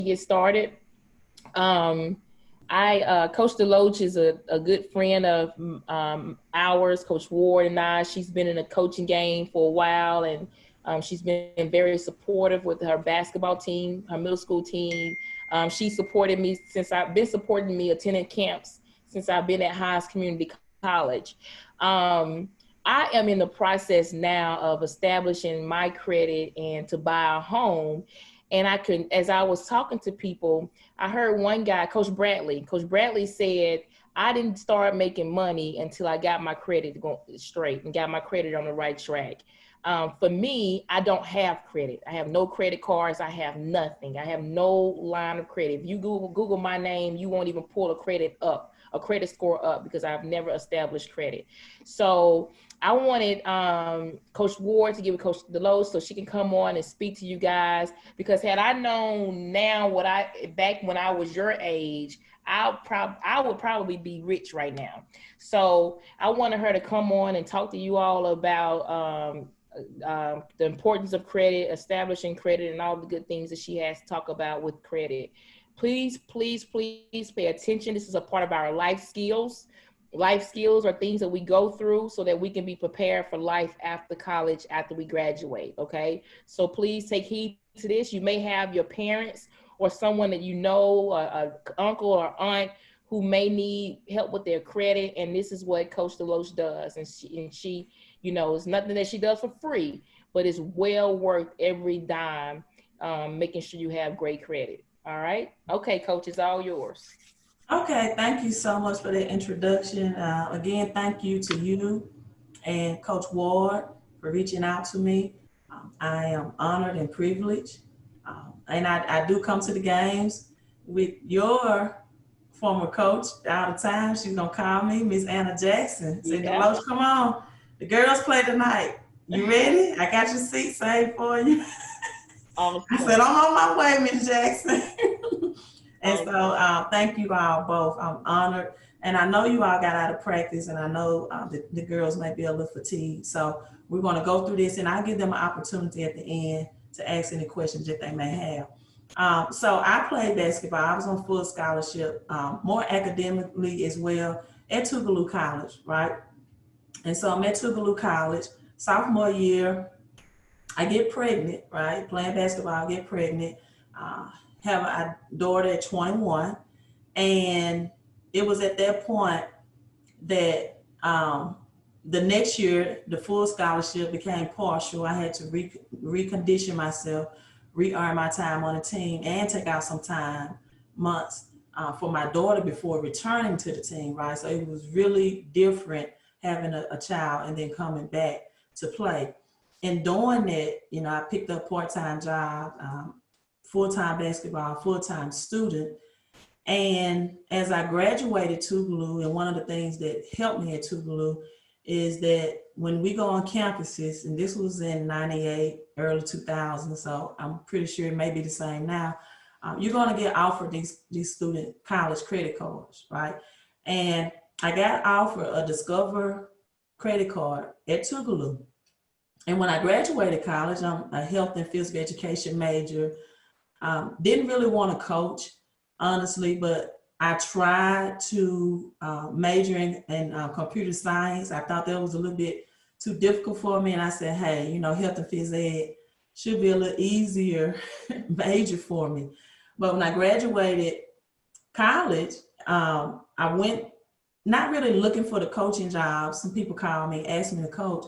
get started. Coach Deloach is a good friend of ours, Coach Ward and I. She's been in the coaching game for a while, and she's been very supportive with her basketball team, her middle school team. She supported me since I've been supporting me, attending camps since I've been at Haas Community College. I am in the process now of establishing my credit and to buy a home. And as I was talking to people, I heard one guy, Coach Bradley said, I didn't start making money until I got my credit going straight and got my credit on the right track. For me, I don't have credit. I have no credit cards. I have nothing. I have no line of credit. If you Google my name, you won't even pull a credit score up, because I've never established credit. So I wanted Coach Ward to give Coach Deloach so she can come on and speak to you guys, because had I known now back when I was your age, I would probably be rich right now. So I wanted her to come on and talk to you all about the importance of credit, establishing credit, and all the good things that she has to talk about with credit. Please, please, please pay attention. This is a part of our life skills. Life skills are things that we go through so that we can be prepared for life after college, after we graduate, okay? So please take heed to this. You may have your parents or someone that you know, an uncle or aunt, who may need help with their credit, and this is what Coach Deloach does. And she, you know, it's nothing that she does for free, but it's well worth every dime, making sure you have great credit. All right? Okay, Coach, it's all yours. Okay, thank you so much for that introduction. Again, thank you to you and Coach Ward for reaching out to me. I am honored and privileged. And I do come to the games with your former coach all the time. She's gonna call me Miss Anna Jackson. Say, Yeah. Deloach, come on. The girls play tonight. You ready? I got your seat saved for you. Awesome. I said, I'm on my way, Miss Jackson. And so thank you all both. I'm honored. And I know you all got out of practice, and I know the girls may be a little fatigued. So we're going to go through this, and I'll give them an opportunity at the end to ask any questions that they may have. So I played basketball. I was on full scholarship, more academically as well, at Tougaloo College, right? And so I'm at Tougaloo College, sophomore year. I get pregnant, right? Playing basketball, I get pregnant. Have a daughter at 21. And it was at that point that the next year, the full scholarship became partial. I had to recondition myself, re-earn my time on the team, and take out some months for my daughter before returning to the team, right? So it was really different having a child and then coming back to play. And doing that, you know, I picked up part-time job, full-time basketball, full-time student. And as I graduated Tougaloo, and one of the things that helped me at Tougaloo is that when we go on campuses, and this was in 98, early 2000, so I'm pretty sure it may be the same now, you're gonna get offered these student college credit cards, right? And I got offered a Discover credit card at Tougaloo. And when I graduated college, I'm a health and physical education major. Didn't really want to coach, honestly, but I tried to major in computer science. I thought that was a little bit too difficult for me. And I said, hey, you know, health and phys ed should be a little easier major for me. But when I graduated college, I went not really looking for the coaching job. Some people called me, asked me to coach,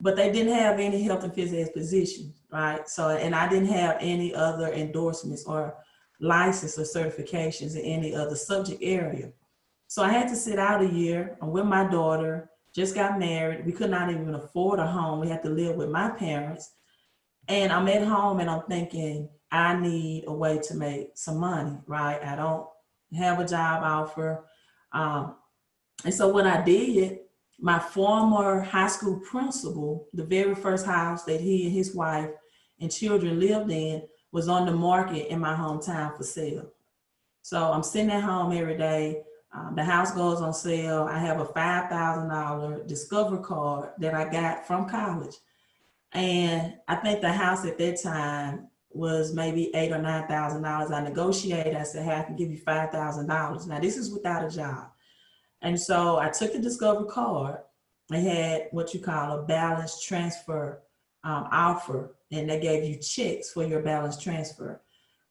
but they didn't have any health and phys ed positions, right? So, and I didn't have any other endorsements or license or certifications in any other subject area. So I had to sit out a year. I'm with my daughter, just got married. We could not even afford a home. We had to live with my parents. And I'm at home and I'm thinking, I need a way to make some money, right? I don't have a job offer. And so what I did, my former high school principal, the very first house that he and his wife and children lived in was on the market in my hometown for sale. So I'm sitting at home every day. The house goes on sale. I have a $5,000 Discover card that I got from college. And I think the house at that time was maybe $8,000 or $9,000. I negotiated. I said, hey, I can give you $5,000. Now this is without a job. And so I took the Discover card. I had what you call a balance transfer offer, and they gave you checks for your balance transfer.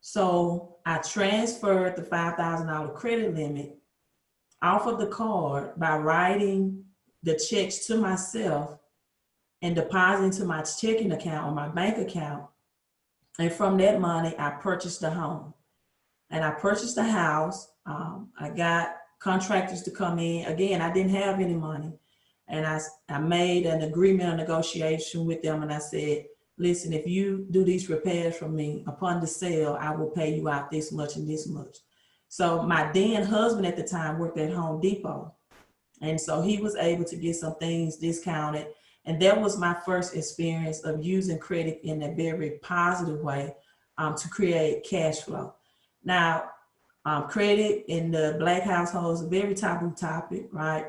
So I transferred the $5,000 credit limit off of the card by writing the checks to myself and depositing to my checking account or my bank account. And from that money, I purchased a home. And I purchased a house. I got contractors to come in. Again, I didn't have any money. And I made an agreement, a negotiation with them. And I said, listen, if you do these repairs for me, upon the sale, I will pay you out this much and this much. So my then husband at the time worked at Home Depot. And so he was able to get some things discounted. And that was my first experience of using credit in a very positive way to create cash flow. Now, credit in the Black households is a very taboo topic, right?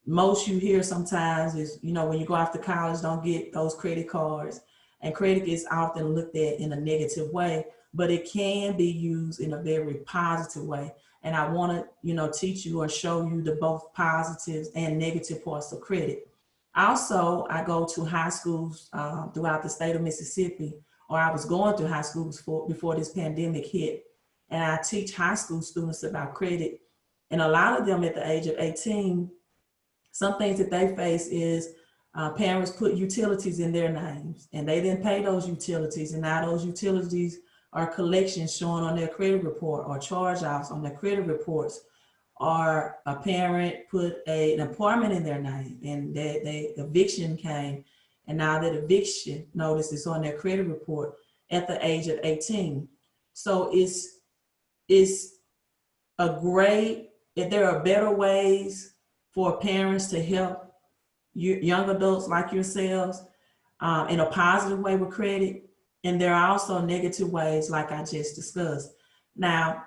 Most you hear sometimes is, you know, when you go off to college, don't get those credit cards. And credit is often looked at in a negative way, but it can be used in a very positive way. And I want to, you know, teach you or show you the both positives and negative parts of credit. Also, I go to high schools throughout the state of Mississippi, or I was going through high schools before this pandemic hit. And I teach high school students about credit. And a lot of them at the age of 18, some things that they face is parents put utilities in their names and they didn't pay those utilities. And now those utilities are collections showing on their credit report or charge-offs on their credit reports. Or a parent put an apartment in their name and the eviction came. And now that eviction notice is on their credit report at the age of 18. So it's a great, if there are better ways for parents to help young adults like yourselves in a positive way with credit. And there are also negative ways like I just discussed. Now,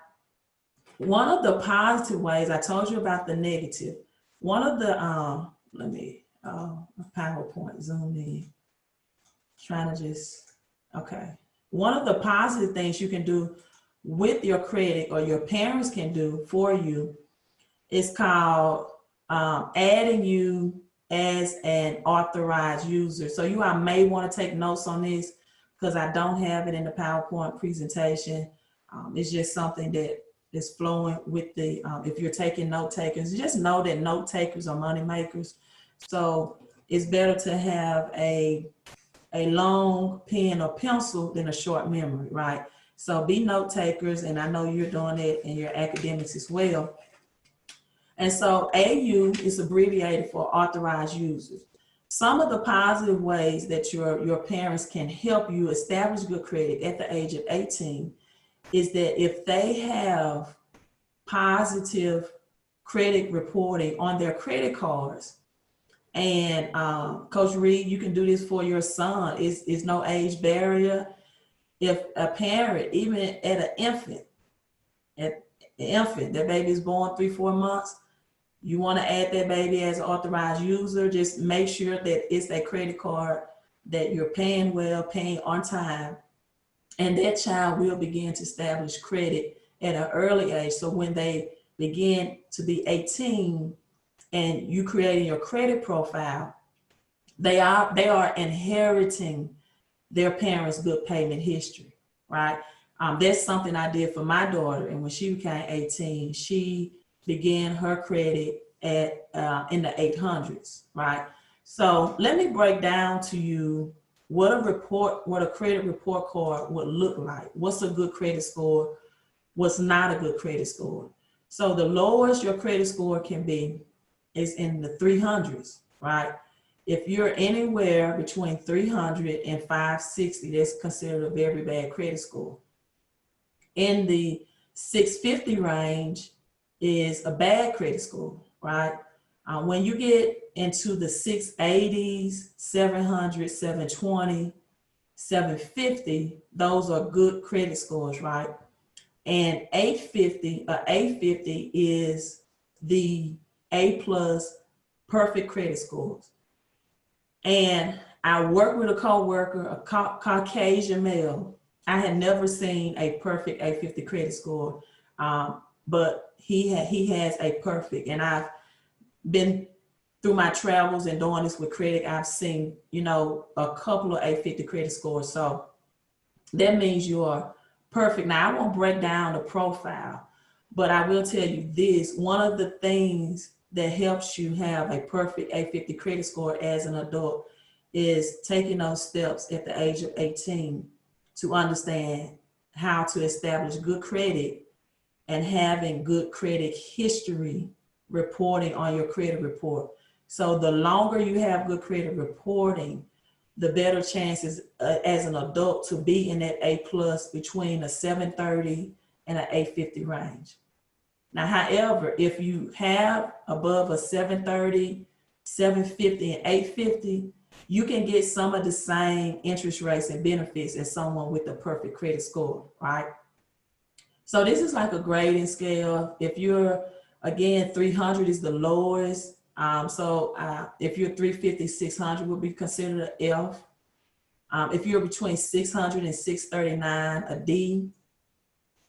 one of the positive ways, I told you about the negative. One of the, let me, PowerPoint zoom in. Trying to just, okay. One of the positive things you can do with your credit or your parents can do for you is called adding you as an authorized user. So you may want to take notes on this because I don't have it in the PowerPoint presentation. It's just something that is flowing with the, if you're taking note takers, just know that note takers are money makers. So it's better to have a long pen or pencil than a short memory, right? So be note takers, and I know you're doing it in your academics as well. And so AU is abbreviated for authorized users. Some of the positive ways that your parents can help you establish good credit at the age of 18 is that if they have positive credit reporting on their credit cards, and Coach Reed, you can do this for your son. It's no age barrier. If a parent, even at an infant, that baby is born 3-4 months, you want to add that baby as an authorized user, just make sure that it's a credit card that you're paying well, paying on time, and that child will begin to establish credit at an early age. So when they begin to be 18 and you creating your credit profile, they are inheriting their parents' good payment history, right? That's something I did for my daughter, and when she became 18, she began her credit at in the 800s, right? So let me break down to you what a credit report card would look like. What's a good credit score? What's not a good credit score? So the lowest your credit score can be is in the 300s, right? If you're anywhere between 300 and 560, that's considered a very bad credit score. In the 650 range is a bad credit score, right? When you get into the 680s, 700, 720, 750, those are good credit scores, right? And 850 is the A+ perfect credit scores. And I work with a coworker, a Caucasian male. I had never seen a perfect 850 credit score, but he has a perfect, and I've been through my travels and doing this with credit. I've seen, you know, a couple of 850 credit scores. So that means you are perfect. Now I won't break down the profile, but I will tell you this: one of the things that helps you have a perfect 850 credit score as an adult is taking those steps at the age of 18 to understand how to establish good credit and having good credit history reporting on your credit report. So the longer you have good credit reporting, the better chances as an adult to be in that A plus between a 730 and an 850 range. Now, however, if you have above a 730, 750, and 850, you can get some of the same interest rates and benefits as someone with a perfect credit score, right? So this is like a grading scale. If you're, again, 300 is the lowest. If you're 350, 600 would be considered an F. If you're between 600 and 639, a D.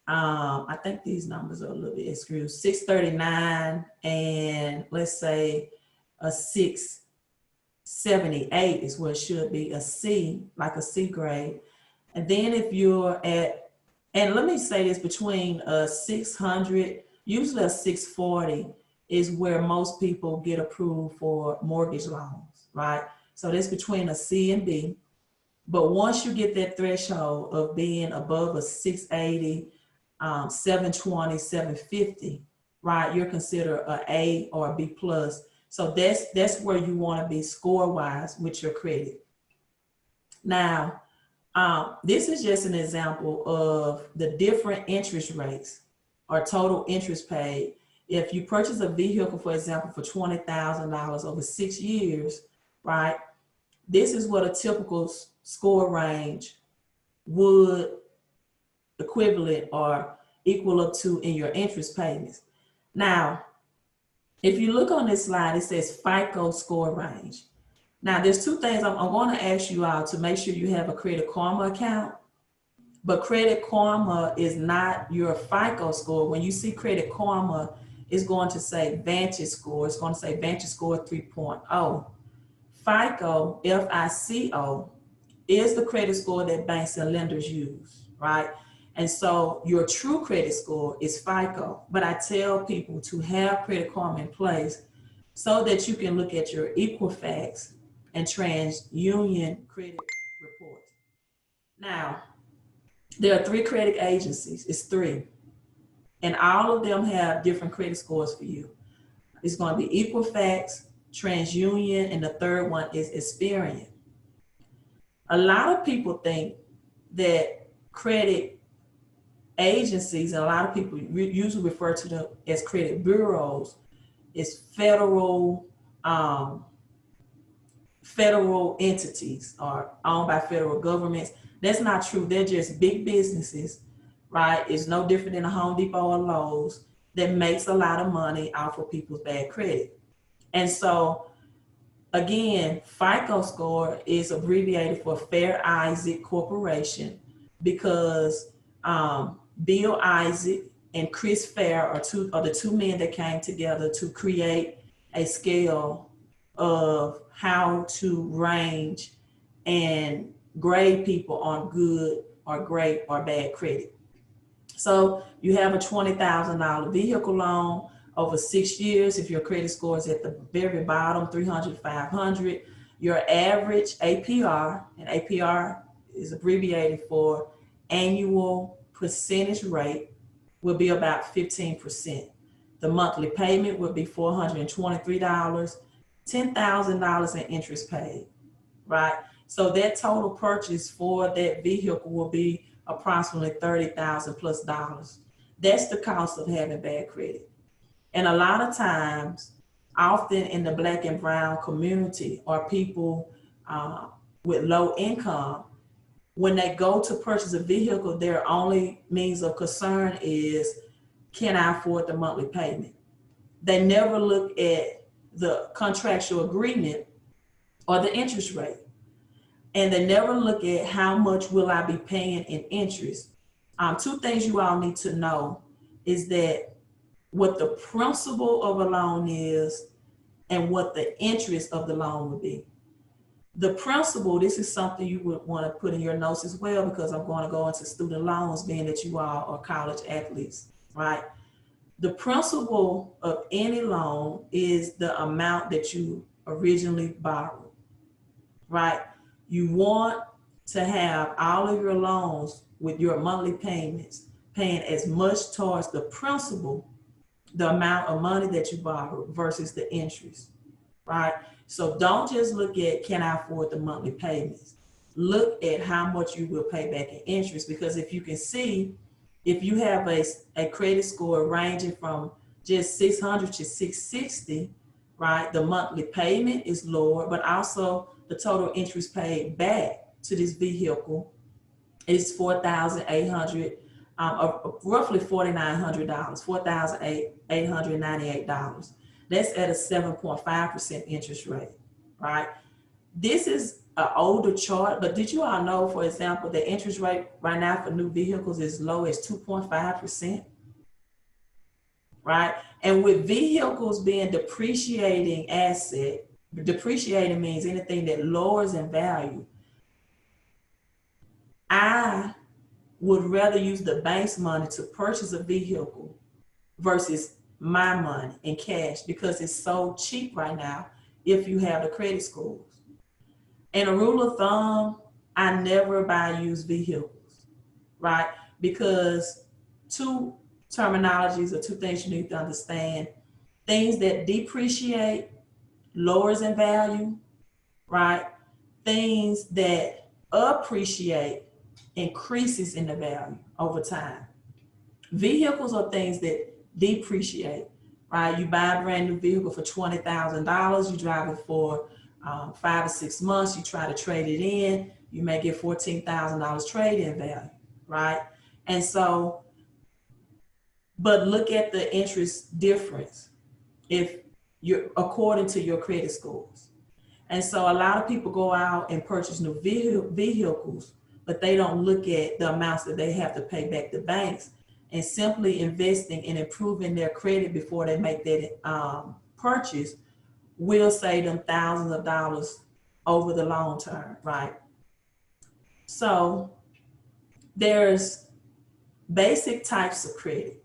I think these numbers are a little bit skewed. 639 and let's say a 678 is what it should be, a C, like a C grade. And then if you're at, and let me say this, between a 600, usually a 640 is where most people get approved for mortgage loans, right? So that's between a C and B. But once you get that threshold of being above a 680, 720, 750, right, you're considered an A or a B plus. So that's where you want to be score-wise with your credit. Now, this is just an example of the different interest rates or total interest paid. If you purchase a vehicle, for example, for $20,000 over 6 years, right, this is what a typical score range would equivalent or equal up to in your interest payments. Now, if you look on this slide, it says FICO score range. Now, there's two things I'm going to ask you all to make sure you have a Credit Karma account. But Credit Karma is not your FICO score. When you see Credit Karma, it's going to say Vantage score. It's going to say Vantage score 3.0. FICO, F-I-C-O, is the credit score that banks and lenders use, right? And so your true credit score is FICO. But I tell people to have Credit Karma in place so that you can look at your Equifax and TransUnion credit reports. Now, there are 3 credit agencies. It's 3. And all of them have different credit scores for you. It's going to be Equifax, TransUnion, and the third one is Experian. A lot of people think that credit agencies, and a lot of people usually refer to them as credit bureaus, is federal entities or owned by federal governments. That's not true. They're just big businesses, right? It's no different than a Home Depot or Lowe's that makes a lot of money off of people's bad credit. And so, again, FICO score is abbreviated for Fair Isaac Corporation because Bill Isaac and Chris Fair are the two men that came together to create a scale of how to range and grade people on good or great or bad credit. So you have a $20,000 vehicle loan over 6 years. If your credit score is at the very bottom, 300, 500, your average APR, and APR is abbreviated for annual percentage rate, will be about 15%. The monthly payment would be $423, $10,000 in interest paid, right? So that total purchase for that vehicle will be approximately $30,000 plus dollars. That's the cost of having bad credit. And a lot of times, often in the Black and brown community or people with low income, when they go to purchase a vehicle, their only means of concern is, can I afford the monthly payment? They never look at the contractual agreement or the interest rate. and they never look at how much will I be paying in interest. Two things you all need to know is that what the principal of a loan is and what the interest of the loan would be. The principal, this is something you would want to put in your notes as well, because I'm going to go into student loans, being that you all are college athletes, right? The principal of any loan is the amount that you originally borrowed, right? You want to have all of your loans with your monthly payments paying as much towards the principal, the amount of money that you borrow, versus the interest, right? So don't just look at, can I afford the monthly payments? Look at how much you will pay back in interest, because if you can see, if you have a credit score ranging from just 600 to 660, right, the monthly payment is lower, but also the total interest paid back to this vehicle is $4,800, roughly $4,900, $4,898. That's at a 7.5% interest rate, right? This is an older chart, but did you all know, for example, the interest rate right now for new vehicles is as low as 2.5%, right? And with vehicles being depreciating asset, depreciating means anything that lowers in value. I would rather use the bank's money to purchase a vehicle versus my money in cash, because it's so cheap right now if you have the credit scores. And a rule of thumb, I never buy used vehicles, right? Because two terminologies, or two things you need to understand: things that depreciate lowers in value, right? Things that appreciate increases in the value over time. Vehicles are things that depreciate, right? You buy a brand new vehicle for $20,000, you drive it for 5 or 6 months, you try to trade it in, you may get $14,000 trade-in value, right? And so, but look at the interest difference if you're according to your credit scores. And so a lot of people go out and purchase new vehicles, but they don't look at the amounts that they have to pay back to banks, and simply investing in improving their credit before they make that purchase will save them thousands of dollars over the long term, right? So there's basic types of credit,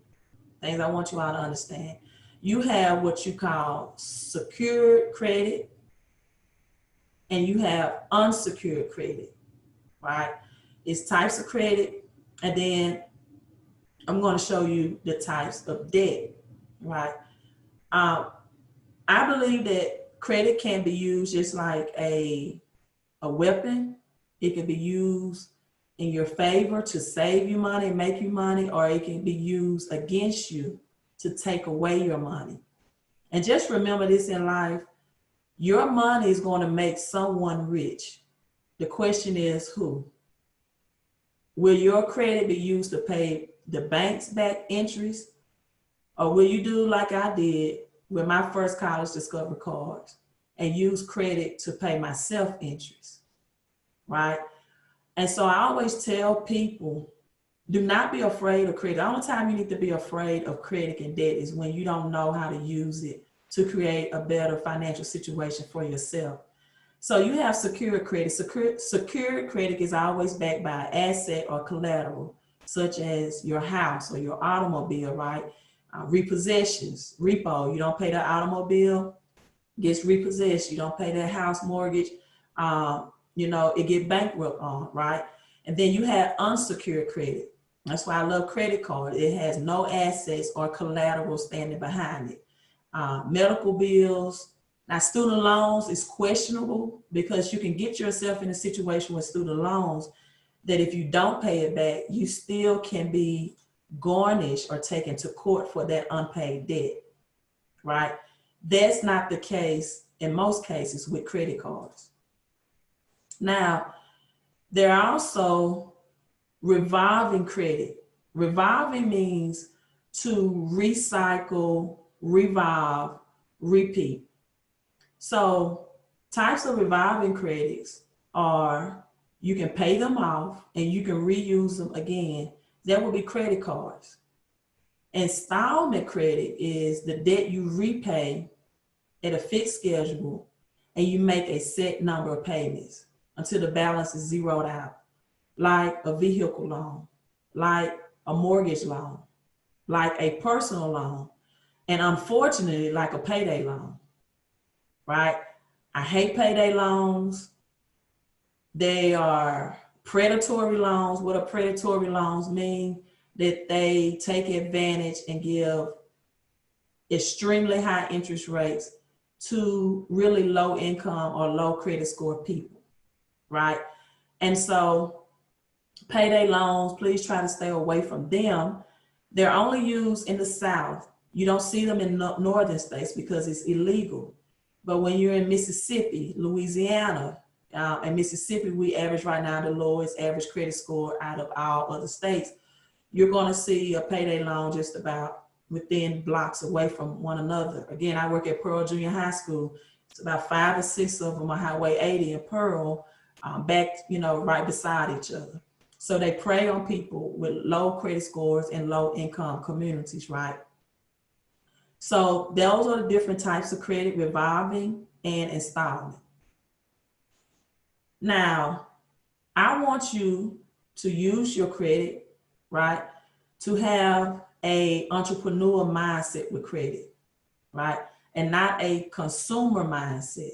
things I want you all to understand. You have what you call secured credit, and you have unsecured credit, right? It's types of credit, and then I'm going to show you the types of debt, right? I believe that credit can be used just like a weapon. It can be used in your favor to save you money and make you money, or it can be used against you to take away your money. And just remember this in life: your money is going to make someone rich. The question is who? Will your credit be used to pay the banks back interest, or will you do like I did with my first college Discover cards and use credit to pay myself interest, right? And so I always tell people, do not be afraid of credit. The only time you need to be afraid of credit and debt is when you don't know how to use it to create a better financial situation for yourself. So you have secured credit. Secured credit is always backed by an asset or collateral, such as your house or your automobile, right? Repossessions, repo, you don't pay the automobile, gets repossessed. You don't pay that house mortgage, it get bankrupt on, right? And then you have unsecured credit. That's why I love credit card. It has no assets or collateral standing behind it. Medical bills. Now, student loans is questionable, because you can get yourself in a situation with student loans that if you don't pay it back, you still can be garnished or taken to court for that unpaid debt, right? That's not the case in most cases with credit cards. Now, there are also revolving credit. Revolving means to recycle, revolve, repeat. So types of revolving credits or you can pay them off and you can reuse them again. That would be credit cards. Installment credit is the debt you repay at a fixed schedule and you make a set number of payments until the balance is zeroed out, like a vehicle loan, like a mortgage loan, like a personal loan, and unfortunately, like a payday loan, right? I hate payday loans. They are predatory loans. What do predatory loans mean? That they take advantage and give extremely high interest rates to really low income or low credit score people, right? And so payday loans, please try to stay away from them. They're only used in the South. You don't see them in northern states because it's illegal. But when you're in Mississippi, Louisiana, and Mississippi, we average right now the lowest average credit score out of all other states. You're going to see a payday loan just about within blocks away from one another. Again, I work at Pearl Junior High School. It's about 5 or 6 of them on Highway 80 in Pearl, back, right beside each other. So they prey on people with low credit scores and low income communities, right? So those are the different types of credit: revolving and installment. Now, I want you to use your credit, right, to have a entrepreneur mindset with credit, right, and not a consumer mindset.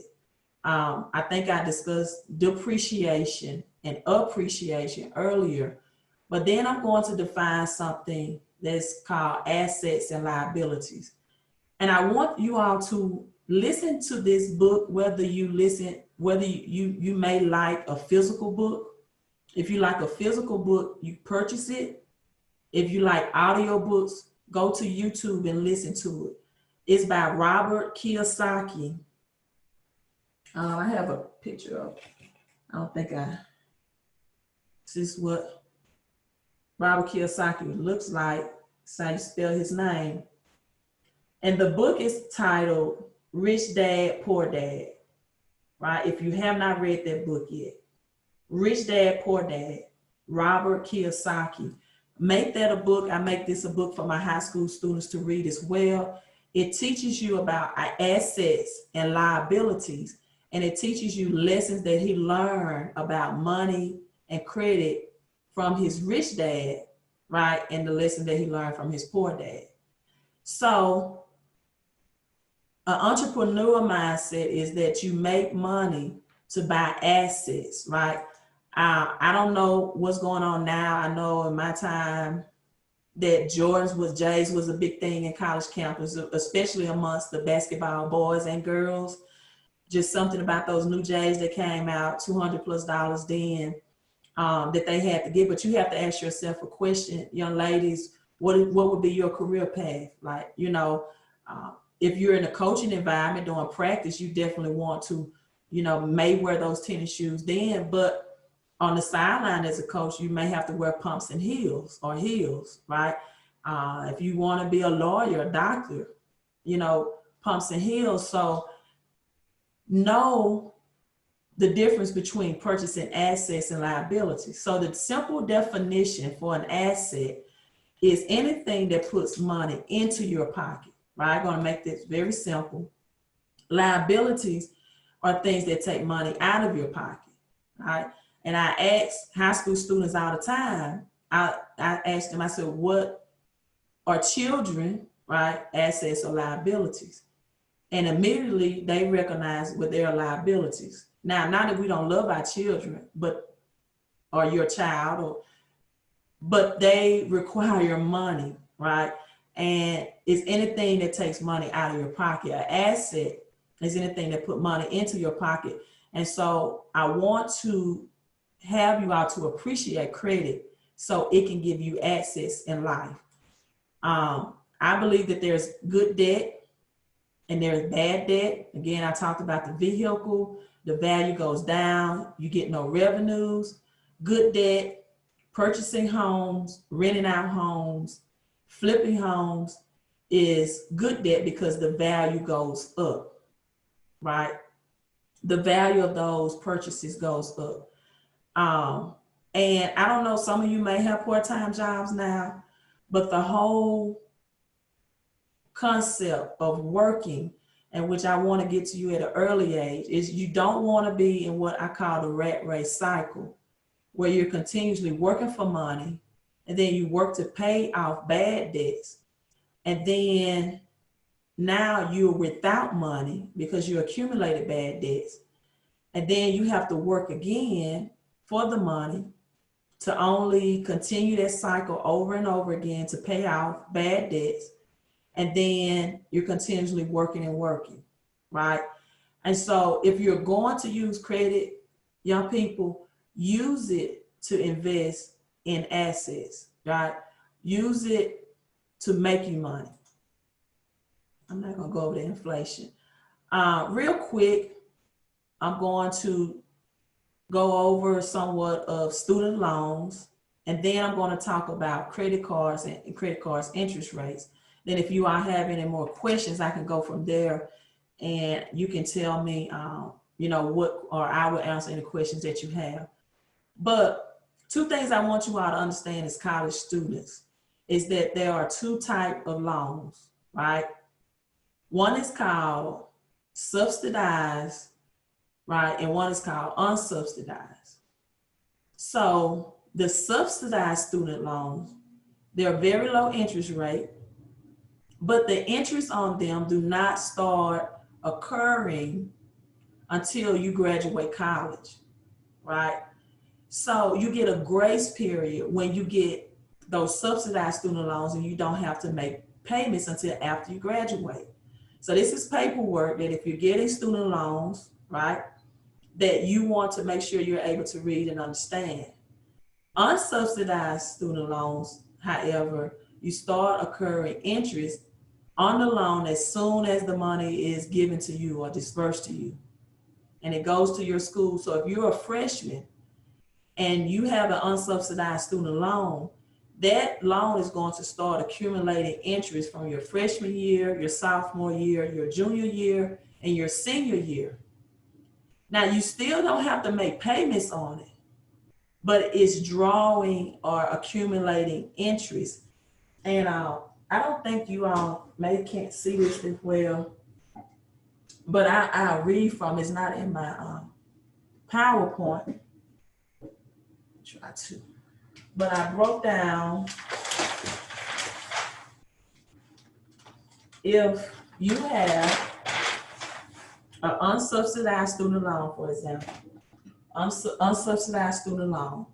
I think I discussed depreciation and appreciation earlier, but then I'm going to define something that's called assets and liabilities. And I want you all to listen to this book, whether you may like a physical book. If you like a physical book, you purchase it. If you like audio books, go to YouTube and listen to it. It's by Robert Kiyosaki. I have a picture of, this is what Robert Kiyosaki looks like. That's how you spell his name. And the book is titled Rich Dad, Poor Dad, right? If you have not read that book yet, Rich Dad, Poor Dad, Robert Kiyosaki. Make that a book. I make this a book for my high school students to read as well. It teaches you about assets and liabilities, and it teaches you lessons that he learned about money and credit from his rich dad, right? And the lesson that he learned from his poor dad. So an entrepreneur mindset is that you make money to buy assets, right? I don't know what's going on now. I know in my time that J's was a big thing in college campus, especially amongst the basketball boys and girls. Just something about those new J's that came out, $200+ then, that they had to give. But you have to ask yourself a question, young ladies, what would be your career path? Like, if you're in a coaching environment doing practice, you definitely want to, may wear those tennis shoes then, but on the sideline as a coach, you may have to wear pumps and heels, right? If you want to be a lawyer, a doctor, pumps and heels. So know the difference between purchasing assets and liabilities. So the simple definition for an asset is anything that puts money into your pocket. Right, I'm going to make this very simple. Liabilities are things that take money out of your pocket, right? And I ask high school students all the time, I ask them, I said, what are children, right, assets or liabilities? And immediately they recognize what their liabilities. Now, not that we don't love our children, or your child, but they require money, right? And it's anything that takes money out of your pocket. An asset is anything that put money into your pocket. And so I want to have you all to appreciate credit so it can give you access in life. I believe that there's good debt and there's bad debt. Again, I talked about the vehicle, the value goes down, you get no revenues. Good debt, purchasing homes, renting out homes, flipping homes is good debt because the value goes up, right? the value of those purchases goes up. And I don't know, some of you may have part-time jobs now, but the whole concept of working, and which I want to get to you at an early age, is you don't want to be in what I call the rat race cycle, where you're continuously working for money, and then you work to pay off bad debts, and then now you're without money because you accumulated bad debts, and then you have to work again for the money to only continue that cycle over and over again to pay off bad debts. And then you're continuously working and working, right? And so if you're going to use credit, young people, use it to invest in assets, right? Use it to make you money. I'm not gonna go over the inflation. Real quick, I'm going to go over somewhat of student loans, and then I'm going to talk about credit cards and credit cards interest rates. Then if you all have any more questions, I can go from there, and you can tell me, you know, what, or I will answer any questions that you have. But two things I want you all to understand as college students is that there are two types of loans, right? One is called subsidized, right? And one is called unsubsidized. So the subsidized student loans, they're very low interest rate, but the interest on them do not start occurring until you graduate college, right? So you get a grace period when you get those subsidized student loans, and you don't have to make payments until after you graduate. So this is paperwork that if you're getting student loans, right, that you want to make sure you're able to read and understand. Unsubsidized student loans, however, you start accruing interest on the loan as soon as the money is given to you or dispersed to you, and it goes to your school. So if you're a freshman and you have an unsubsidized student loan, that loan is going to start accumulating interest from your freshman year, your sophomore year, your junior year, and your senior year. Now, you still don't have to make payments on it, but it's drawing or accumulating interest. And I don't think you all maybe can't see this as well, but I'll read from, it's not in my PowerPoint. Try to. But I broke down, if you have an unsubsidized student loan, for example, unsubsidized student loan,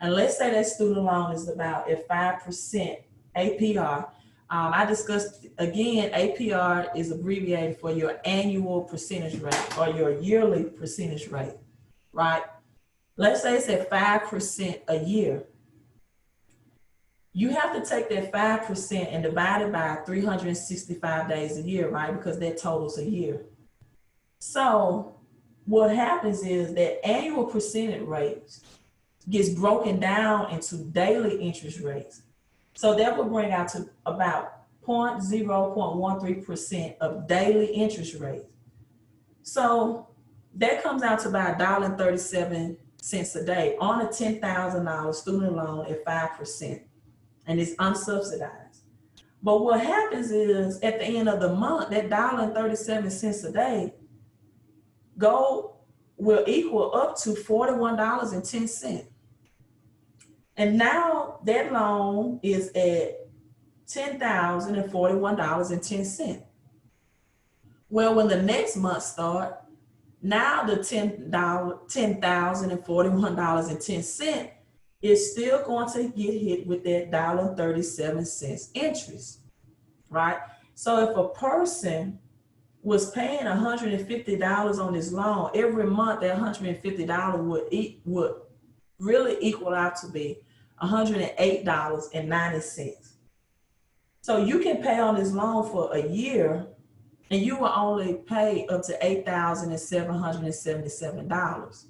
and let's say that student loan is about at 5% APR. I discussed, again, APR is abbreviated for your annual percentage rate or your yearly percentage rate, right? Let's say it's at 5% a year. You have to take that 5% and divide it by 365 days a year, right? Because that totals a year. So what happens is that annual percentage rates gets broken down into daily interest rates. So that would bring out to about 0.13% of daily interest rates. So that comes out to about $1.37 a day on a $10,000 student loan at 5%. And it's unsubsidized. But what happens is at the end of the month, that $1.37 a day will equal up to $41.10. And now that loan is at $10,041.10. Well, when the next month starts, now the $10,041.10 is still going to get hit with that $1.37 interest, right? So if a person was paying $150 on this loan, every month that $150 would really equal out to be $108.90. So you can pay on this loan for a year, and you will only pay up to $8,777.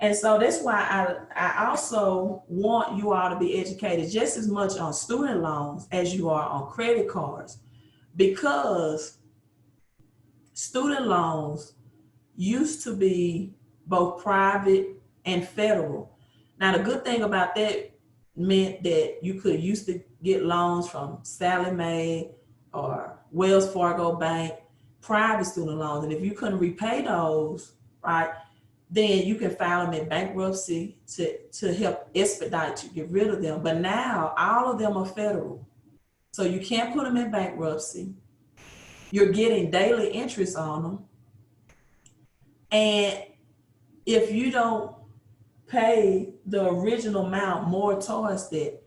And so that's why I also want you all to be educated just as much on student loans as you are on credit cards, because student loans used to be both private and federal. Now, the good thing about that meant that you could used to get loans from Sallie Mae or Wells Fargo Bank, private student loans. And if you couldn't repay those, right, then you can file them in bankruptcy to help expedite you, get rid of them. But now all of them are federal. So you can't put them in bankruptcy. You're getting daily interest on them. And if you don't pay the original amount more towards that,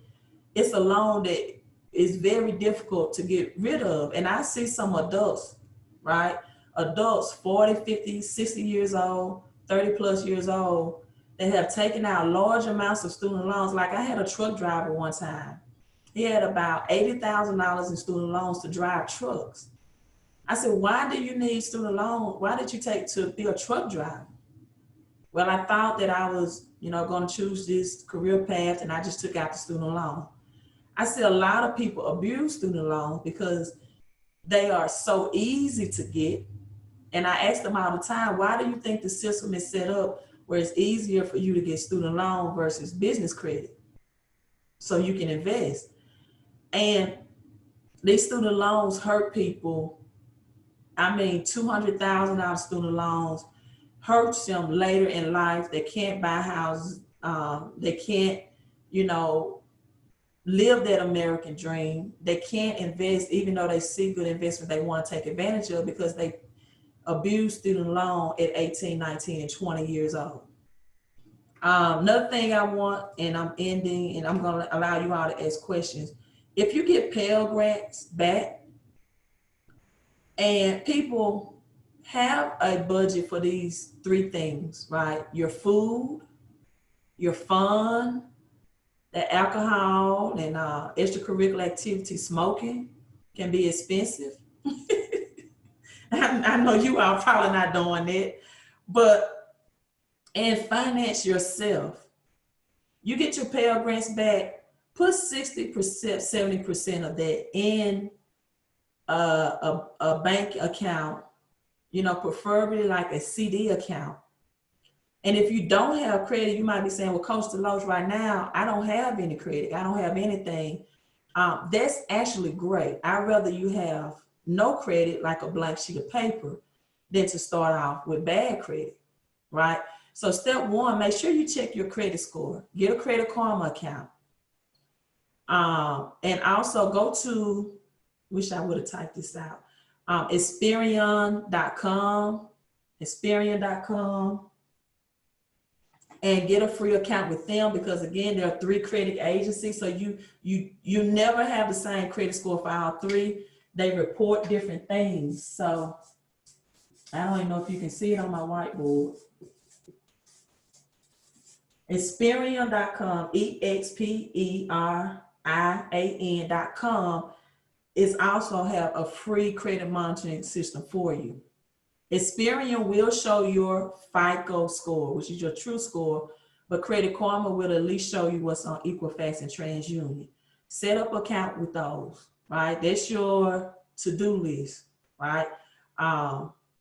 it's a loan that is very difficult to get rid of. And I see some adults, right? Adults 40, 50, 60 years old, 30 plus years old, that have taken out large amounts of student loans. Like I had a truck driver one time. He had about $80,000 in student loans to drive trucks. I said, why do you need student loan? Why did you take to be a truck driver? Well, I thought that I was, going to choose this career path, and I just took out the student loan. I see a lot of people abuse student loans because they are so easy to get. And I ask them all the time, why do you think the system is set up where it's easier for you to get student loan versus business credit so you can invest? And these student loans hurt people. I mean, $200,000 student loans hurts them later in life. They can't buy houses. They can't, live that American dream. They can't invest, even though they see good investment they want to take advantage of, because they abuse student loan at 18, 19, and 20 years old. Another thing I want, and I'm ending, and I'm going to allow you all to ask questions. If you get Pell Grants back, and people have a budget for these three things, right? Your food, your fun, the alcohol, and extracurricular activity, smoking can be expensive. I know you are probably not doing that, and finance yourself. You get your Pell Grants back, put 60%, 70% of that in a bank account, preferably like a CD account. And if you don't have credit, you might be saying, well, Coach Deloach, right now, I don't have any credit. I don't have anything. That's actually great. I'd rather you have no credit, like a blank sheet of paper, than to start off with bad credit, right? So step one, make sure you check your credit score. Get a Credit Karma account. And also go to, wish I would have typed this out, Experian.com, and get a free account with them, because again, there are 3 credit agencies. So you never have the same credit score for all 3. They report different things. So I don't even know if you can see it on my whiteboard. Experian.com, EXPERIAN.com is also have a free credit monitoring system for you. Experian will show your FICO score, which is your true score, but Credit Karma will at least show you what's on Equifax and TransUnion. Set up an account with those, right? That's your to-do list, right?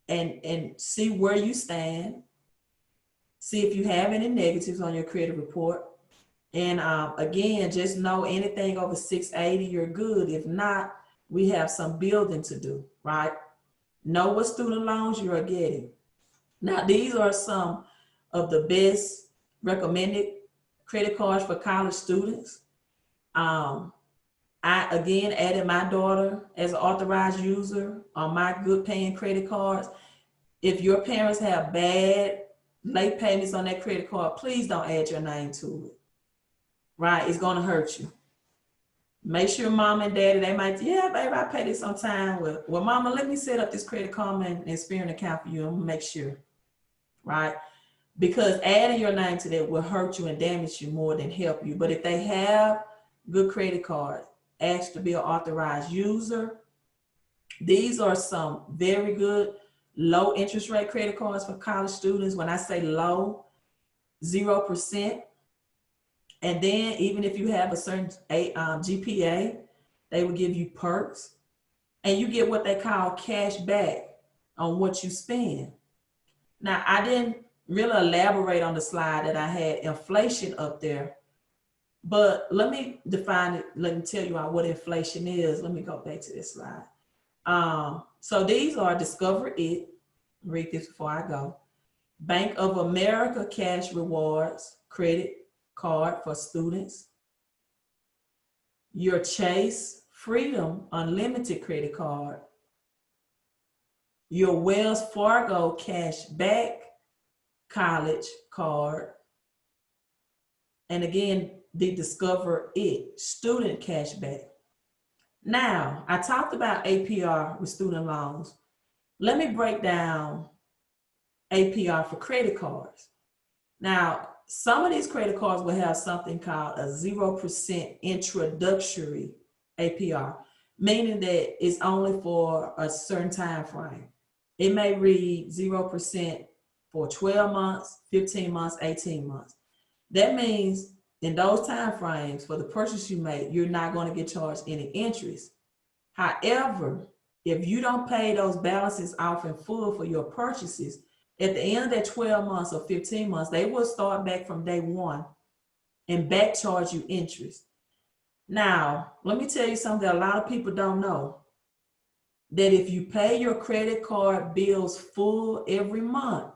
And see where you stand. See if you have any negatives on your credit report. And again, just know anything over 680, you're good. If not, we have some building to do, right? Know what student loans you are getting. Now, these are some of the best recommended credit cards for college students. I, again, added my daughter as an authorized user on my good paying credit cards. If your parents have bad late payments on that credit card, please don't add your name to it, right? It's going to hurt you. Make sure mom and daddy, they might, yeah, baby, I pay this on time. Well, mama, let me set up this Credit Karma and Experian account for you and make sure, right? Because adding your name to that will hurt you and damage you more than help you. But if they have good credit cards, ask to be an authorized user. These are some very good low interest rate credit cards for college students. When I say low, 0%. And then even if you have a certain GPA, they will give you perks, and you get what they call cash back on what you spend. Now, I didn't really elaborate on the slide that I had inflation up there, but let me define it. Let me tell you what inflation is. Let me go back to this slide. So these are Discover It. Read this before I go. Bank of America Cash Rewards credit card for students. Your Chase Freedom Unlimited credit card. Your Wells Fargo Cash Back college card. And again, the Discover It student cash back. Now, I talked about APR with student loans. Let me break down APR for credit cards. Now, some of these credit cards will have something called a 0% introductory APR, meaning that it's only for a certain time frame. It may read 0% for 12 months, 15 months, 18 months. That means in those time frames for the purchase you make, you're not going to get charged any interest. However, if you don't pay those balances off in full for your purchases, at the end of that 12 months or 15 months, they will start back from day one and back charge you interest. Now, let me tell you something that a lot of people don't know. That if you pay your credit card bills full every month,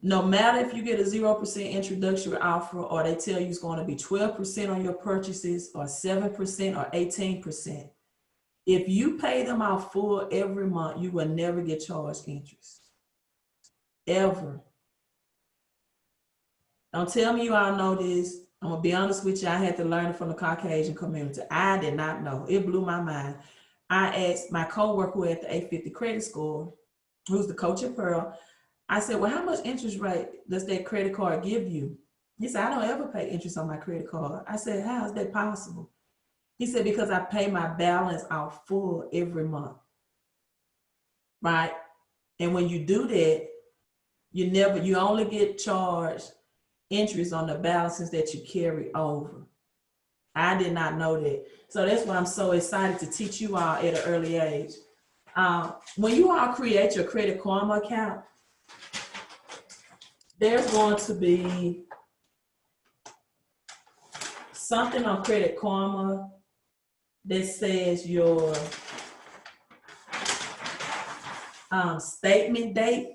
no matter if you get a 0% introductory offer or they tell you it's going to be 12% on your purchases or 7% or 18%, if you pay them out full every month, you will never get charged interest. Ever. Don't tell me you all know this. I'm going to be honest with you. I had to learn it from the Caucasian community. I did not know. It blew my mind. I asked my coworker who had the 850 credit score, who's the coach at Pearl. I said, well, how much interest rate does that credit card give you? He said, I don't ever pay interest on my credit card. I said, how is that possible? He said, because I pay my balance out full every month, right? And when you do that, you only get charged interest on the balances that you carry over. I did not know that. So that's why I'm so excited to teach you all at an early age. When you all create your Credit Karma account, there's going to be something on Credit Karma that says your statement date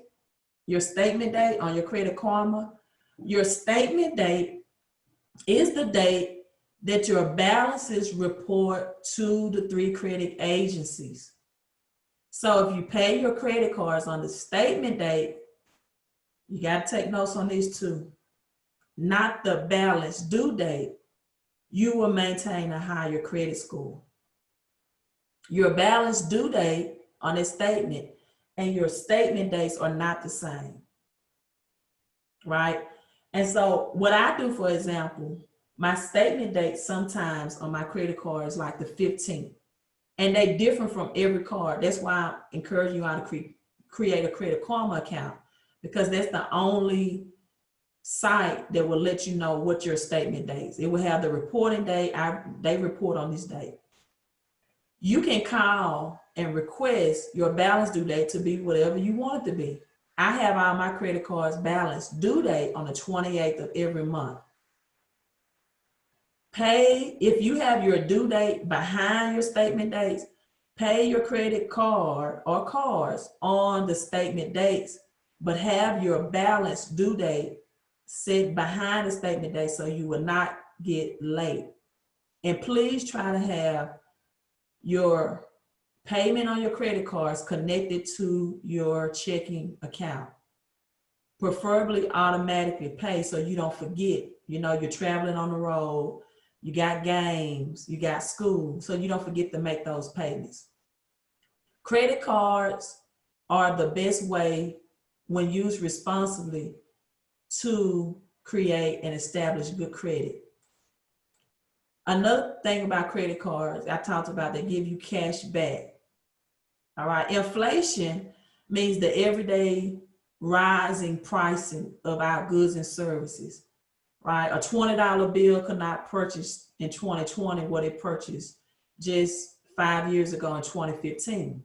on your Credit Karma. Your statement date is the date that your balances report to the 3 credit agencies. So if you pay your credit cards on the statement date, you got to take notes on these too, not the balance due date, you will maintain a higher credit score. Your balance due date on a statement and your statement dates are not the same, right? And so what I do, for example, my statement date sometimes on my credit card is like the 15th, and they differ from every card. That's why I encourage you all to create a Credit Karma account, because that's the only site that will let you know what your statement dates. It will have the reporting date. They report on this date. You can call and request your balance due date to be whatever you want it to be. I have all my credit cards balance due date on the 28th of every month. Pay, if you have your due date behind your statement dates, pay your credit card or cards on the statement dates, but have your balance due date set behind the statement date so you will not get late. And please try to have your payment on your credit cards connected to your checking account. Preferably automatically pay so you don't forget. You know, you're traveling on the road, you got games, you got school, so you don't forget to make those payments. Credit cards are the best way, when used responsibly, to create and establish good credit. Another thing about credit cards, I talked about, they give you cash back. All right, inflation means the everyday rising pricing of our goods and services, right? A $20 bill could not purchase in 2020 what it purchased just 5 years ago in 2015.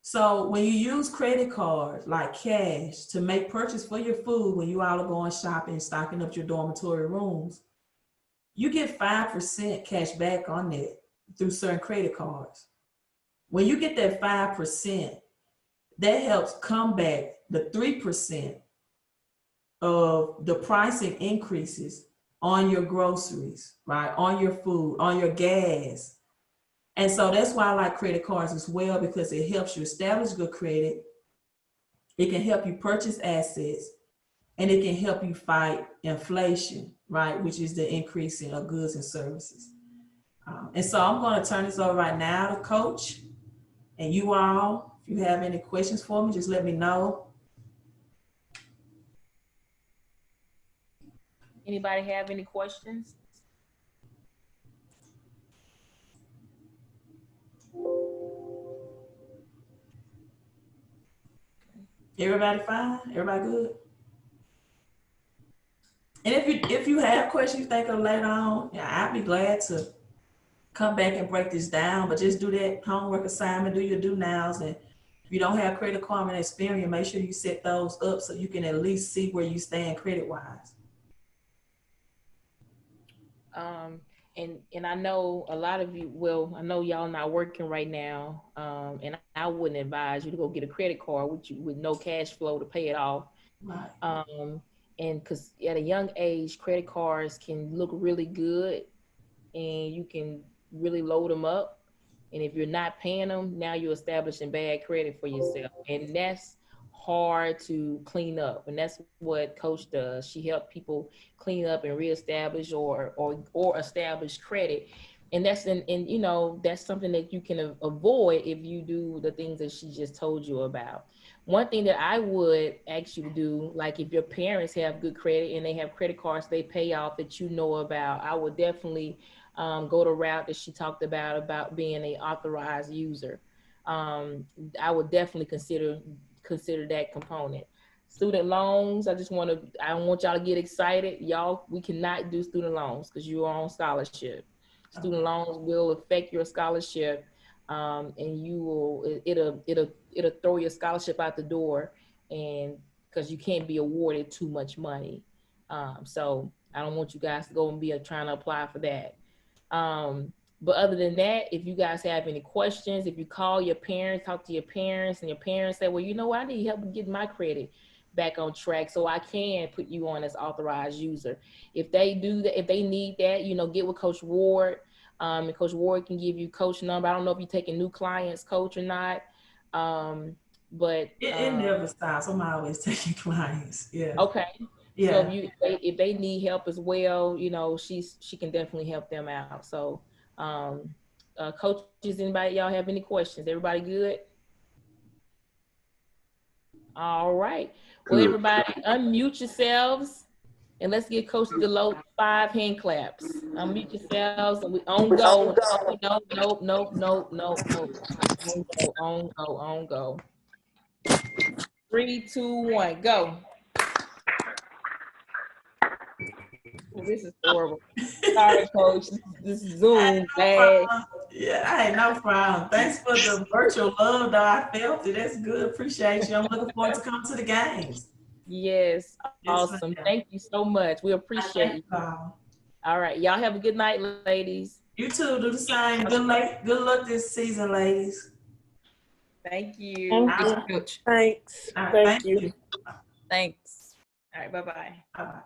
So when you use credit cards like cash to make purchase for your food, when you all are going shopping, stocking up your dormitory rooms, you get 5% cash back on that through certain credit cards. When you get that 5%, that helps combat the 3% of the pricing increases on your groceries, right? On your food, on your gas. And so that's why I like credit cards as well, because it helps you establish good credit. It can help you purchase assets, and it can help you fight inflation, right? Which is the increasing of goods and services. And so I'm going to turn this over right now to Coach. And you all, if you have any questions for me, just let me know. Anybody have any questions? Everybody fine? Everybody good? And if you have questions you think of later on, yeah, I'd be glad to come back and break this down. But just do that homework assignment, do your do nows, and if you don't have Credit Karma and Experian, make sure you set those up so you can at least see where you stand credit wise. And I know a lot of you, well, I know y'all not working right now, and I wouldn't advise you to go get a credit card with no cash flow to pay it off. Right. And because at a young age, credit cards can look really good, and you can really load them up. And if you're not paying them, now you're establishing bad credit for yourself, and that's hard to clean up. And that's what Coach does. She helps people clean up and reestablish or establish credit. And that's you know, that's something that you can avoid if you do the things that she just told you about. One thing that I would ask you to do, like if your parents have good credit and they have credit cards they pay off that you know about, I would definitely go the route that she talked about being an authorized user. I would definitely consider that component. Student loans, I don't want y'all to get excited. Y'all, we cannot do student loans because you are on scholarship. Student loans will affect your scholarship, and it'll throw your scholarship out the door, and because you can't be awarded too much money. So I don't want you guys to go and be trying to apply for that. But other than that, if you guys have any questions, if you call your parents, talk to your parents, and your parents say, well, you know what, I need help get my credit back on track so I can put you on as authorized user. If they do that, if they need that, you know, get with Coach Ward. And Coach Ward can give you Coach number. I don't know if you're taking new clients, Coach, or not. But it never stops. I'm always taking clients. Yeah. Okay. Yeah. So if they need help as well, you know, she can definitely help them out. So, coaches, anybody, y'all have any questions? Everybody good? All right. Well, everybody unmute yourselves and let's give Coach Deloach 5 hand claps. Unmute yourselves and we on go. Oh, no. On go. 3, 2, 1, go. Well, this is horrible. Sorry, Coach. This is Zoom. Yeah, I had no problem. Thanks for the virtual love, though. I felt it. That's good. Appreciate you. I'm looking forward to coming to the games. Yes, awesome. Thank you so much. We appreciate you. All right, y'all have a good night, ladies. You too. Do the same. Good luck this season, ladies. Thank you. Thank you. Coach. Thanks. All right, thank you. Thanks. All right, bye-bye. Bye-bye.